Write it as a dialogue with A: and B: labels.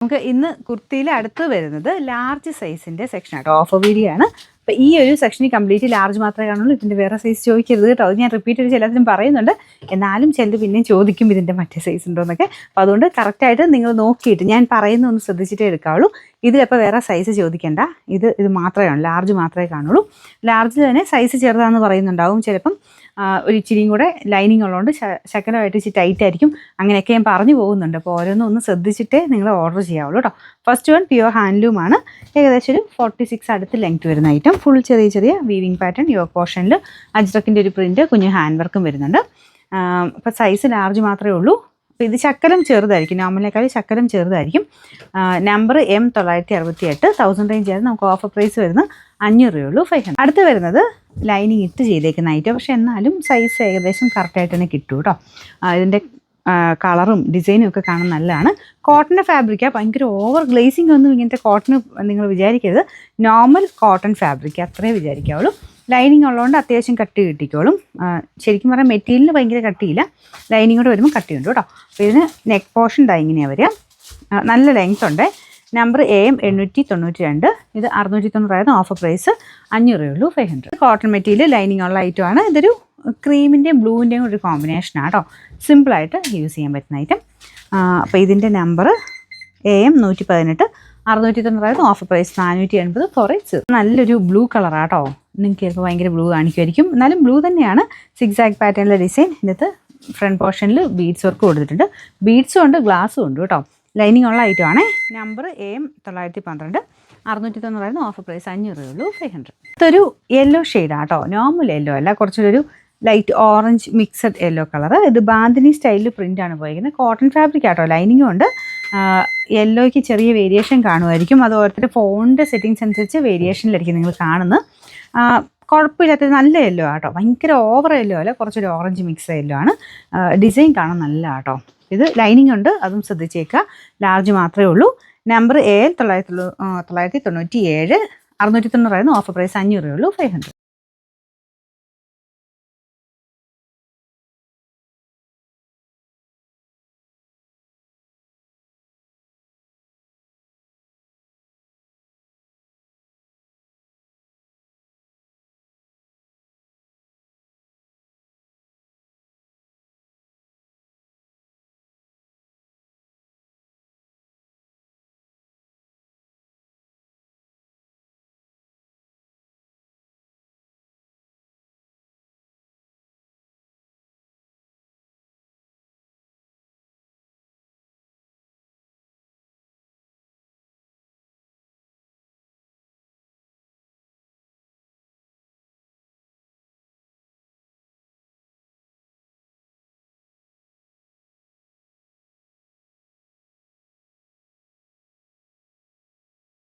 A: നമുക്ക് ഇന്ന് കുർത്തിയിൽ അടുത്ത് വരുന്നത് ലാർജ് സൈസിൻ്റെ സെക്ഷനാണ്. ഓഫർ വീഡിയോ ആണ്. അപ്പോൾ ഈ ഒരു സെക്ഷനിൽ കംപ്ലീറ്റ് ലാർജ് മാത്രമേ കാണുള്ളൂ. ഇതിൻ്റെ വേറെ സൈസ് ചോദിക്കരുത് കേട്ടോ. അത് ഞാൻ റിപ്പീറ്റ് ചെയ്ത് ചിലതിനും പറയുന്നുണ്ട്. എന്നാലും ചിലത് പിന്നെയും ചോദിക്കും ഇതിൻ്റെ മറ്റേ സൈസ് ഉണ്ടോ എന്നൊക്കെ. അപ്പോൾ അതുകൊണ്ട് കറക്റ്റായിട്ട് നിങ്ങൾ നോക്കിയിട്ട് ഞാൻ പറയുന്ന ഒന്ന് ശ്രദ്ധിച്ചിട്ടേ എടുക്കാവുള്ളൂ. ഇതിലപ്പോൾ വേറെ സൈസ് ചോദിക്കേണ്ട. ഇത് മാത്രമേ കാണൂ, ലാർജ് മാത്രമേ കാണുള്ളൂ. ലാർജ് തന്നെ സൈസ് ചെറുതാണെന്ന് പറയുന്നുണ്ടാവും. ചിലപ്പം ഒരു ഇച്ചിരിയും കൂടെ ലൈനിങ് ഉള്ളതുകൊണ്ട് ശകലമായിട്ട് ഇച്ചിരി ടൈറ്റ് ആയിരിക്കും. അങ്ങനെയൊക്കെ ഞാൻ പറഞ്ഞു പോകുന്നുണ്ട്. അപ്പോൾ ഓരോന്നും ഒന്ന് ശ്രദ്ധിച്ചിട്ടേ നിങ്ങൾ ഓർഡർ ചെയ്യാവുള്ളൂ കേട്ടോ. ഫസ്റ്റ് വൺ പ്യുവർ ഹാൻഡ്ലൂമാണ്. ഏകദേശം ഒരു 46 അടുത്ത് ലെങ്ത് വരുന്ന ഐറ്റം. ഫുൾ ചെറിയ വീവിങ് പാറ്റേൺ. യോക്ക് പോർഷനിൽ അജ്രക്കിൻ്റെ ഒരു പ്രിൻറ്റ്, കുഞ്ഞ് ഹാൻഡ് വർക്കും വരുന്നുണ്ട്. അപ്പോൾ സൈസ് ലാർജ് മാത്രമേ ഉള്ളൂ. അപ്പോൾ ഇത് ശക്കലം ചെറുതായിരിക്കും, നോർമലിനേക്കാൾ ശക്കലം ചെറുതായിരിക്കും. നമ്പർ M968 1000 റേഞ്ച് ആയിരുന്നു. നമുക്ക് ഓഫർ പ്രൈസ് വരുന്നത് 500 രൂപയുള്ളൂ, 500. അടുത്ത് വരുന്നത് ലൈനിങ് ഇട്ട് ചെയ്തേക്കുന്ന ഐറ്റം. പക്ഷേ എന്നാലും സൈസ് ഏകദേശം കറക്റ്റായിട്ട് തന്നെ കിട്ടും കേട്ടോ. ഇതിൻ്റെ കളറും ഡിസൈനും ഒക്കെ കാണാൻ നല്ലതാണ്. കോട്ടൻ്റെ ഫാബ്രിക്കാണ്. ഭയങ്കര ഓവർ ഗ്ലേസിംഗ് ഒന്നും ഇങ്ങനത്തെ കോട്ടൺ നിങ്ങൾ വിചാരിക്കരുത്. നോർമൽ കോട്ടൺ ഫാബ്രിക് അത്രേ വിചാരിക്കാവുള്ളൂ. ലൈനിങ് ഉള്ളതുകൊണ്ട് അത്യാവശ്യം കട്ടി കിട്ടിക്കോളും. ശരിക്കും പറഞ്ഞാൽ മെറ്റീരിയലിന് ഭയങ്കര കട്ടിയില്ല, ലൈനിങ് കൂടെ വരുമ്പോൾ കട്ടിയുണ്ട് കേട്ടോ. അപ്പോൾ ഇതിന് നെക്ക് പോർഷൻ ഇങ്ങനെയാണ് വരിക. നല്ല ലെങ്ത് ഉണ്ട്. Number AM892. ഇത് 690 ആയിരുന്നു. ഓഫർ പ്രൈസ് 500 രൂപയുള്ളൂ, 500. കോട്ടൺ മെറ്റീരിയൽ ലൈനിങ് ഉള്ള ഐറ്റമാണ്. ഇതൊരു ക്രീമിൻ്റെയും ബ്ലൂവിൻ്റെയും ഒരു കോമ്പിനേഷനാണ് കേട്ടോ. സിമ്പിളായിട്ട് യൂസ് ചെയ്യാൻ പറ്റുന്ന ഐറ്റം. അപ്പോൾ ഇതിൻ്റെ നമ്പർ AM118 690 ആയിരുന്നു. Offer price 480 for x. നല്ലൊരു ബ്ലൂ കളറാണ് കേട്ടോ. നിങ്ങൾക്ക് ചിലപ്പോൾ ഭയങ്കര ബ്ലൂ കാണിക്കുമായിരിക്കും, എന്നാലും ബ്ലൂ തന്നെയാണ്. സിക്സാക് പാറ്റേണിലെ ഡിസൈൻ. ഇതിനകത്ത് ഫ്രണ്ട് പോർഷനിൽ ബീഡ്സ് വർക്ക് കൊടുത്തിട്ടുണ്ട്. ബീഡ്സും ഉണ്ട്, ഗ്ലാസ്സും ഉണ്ട് കേട്ടോ. ലൈനിങ് ഉള്ള ഐറ്റമാണ്. നമ്പർ AM912 690 ആയിരുന്നു. ഓഫർ പ്രൈസ് 500 രൂപയുള്ളൂ, 500. ഇതൊരു യെല്ലോ ഷെയ്ഡാണ് കേട്ടോ. നോർമൽ യെല്ലോ അല്ല, കുറച്ചൊരു light orange mixed yellow colour. ഇത് ബാന്തിനി സ്റ്റൈലിൽ പ്രിൻ്റാണ് പോയിരിക്കുന്നത്. കോട്ടൺ ഫാബ്രിക് ആട്ടോ. ലൈനിങ്ങും ഉണ്ട്. യെല്ലോയ്ക്ക് ചെറിയ വേരിയേഷൻ കാണുമായിരിക്കും. അത് ഓരോരുത്തരുടെ ഫോണിൻ്റെ സെറ്റിങ്സ് അനുസരിച്ച് വേരിയേഷനിലായിരിക്കും നിങ്ങൾ കാണുന്നത്. കുഴപ്പമില്ലാത്തത് നല്ല യെല്ലോ ആട്ടോ. ഭയങ്കര ഓവർ യെല്ലോ അല്ല, കുറച്ചൊരു ഓറഞ്ച് മിക്സ് യെല്ലോ ആണ്. ഡിസൈൻ കാണാൻ നല്ല ആട്ടോ. ഇത് ലൈനിങ് ഉണ്ട്, അതും ശ്രദ്ധിച്ചേക്കുക. ലാർജ് മാത്രമേ ഉള്ളൂ. നമ്പർ AM997 690 ആയിരുന്നു. ഓഫർ പ്രൈസ് 500 രൂപയുള്ളൂ, 500.